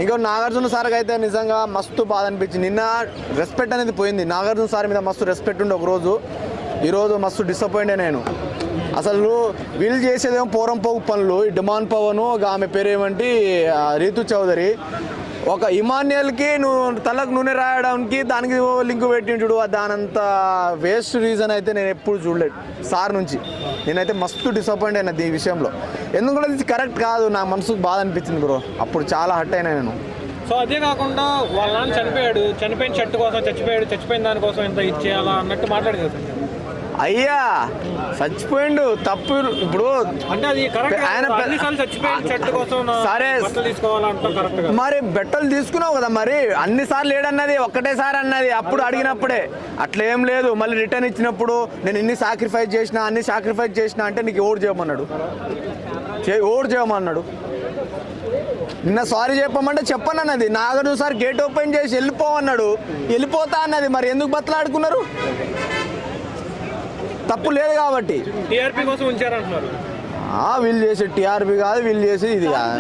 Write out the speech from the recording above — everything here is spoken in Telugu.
ఇంకో నాగార్జున సార్కి అయితే నిజంగా మస్తు బాధ అనిపించింది. నిన్న రెస్పెక్ట్ అనేది పోయింది. నాగార్జున సార్ మీద మస్తు రెస్పెక్ట్ ఉండే ఒకరోజు, ఈరోజు మస్తు డిసప్పాయింట్ నేను. అసలు వీళ్ళు చేసేదేమో పోరం పోగు పనులు. ఈ డిమాండ్ పవను ఆమె పేరేమంటే రీతు చౌదరి, ఒక ఇమాన్యుయల్కి నువ్వు తలకు నూనె రాయడానికి దానికి లింక్ పెట్టి చూడు, దానంత వేస్ట్ రీజన్ అయితే నేను ఎప్పుడు చూడలేదు సార్ నుంచి. నేనైతే మస్తు డిసప్పాయింట్ అయినా ఈ విషయంలో. ఎందుకంటే ఇది కరెక్ట్ కాదు. నా మనసుకు బాధ అనిపించింది బ్రో, అప్పుడు చాలా హర్ట్ అయినా నేను. సో అదే కాకుండా వాళ్ళ నాన్న చనిపోయాడు, చనిపోయిన షర్ట్ కోసం చచ్చిపోయిన దానికోసం ఎంత ఇచ్చేయాలా అన్నట్టు మాట్లాడేది సార్. అయ్యా చచ్చిపోయిండు తప్పు. ఇప్పుడు అంటే అది కరెక్ట్, ఆయన చచ్చిపోయిన షర్ట్ కోసం సరే తీసుకోవాలంటే కరెక్ట్. మరి బట్టలు తీసుకున్నావు కదా, మరి అన్నిసార్లు లేడన్నది ఒక్కటేసారి అన్నది అప్పుడు అడిగినప్పుడే. అట్లా ఏం లేదు. మళ్ళీ రిటర్న్ ఇచ్చినప్పుడు నేను అన్ని సాక్రిఫైస్ చేసిన అంటే నీకు ఓటు చేయమన్నాడు. నిన్న సారీ చెప్పమంటే చెప్పనన్నది. నాగార్జున సార్ గేట్ ఓపెన్ చేసి వెళ్ళిపోవన్నాడు, వెళ్ళిపోతా అన్నది. మరి ఎందుకు బతలాడుకున్నారు? తప్పు లేదు కాబట్టి. టీఆర్పీ కోసం ఉంచారంటున్నారు. వీళ్ళు చేసే టీఆర్పీ కాదు, వీళ్ళు చేసి ఇది కాదు.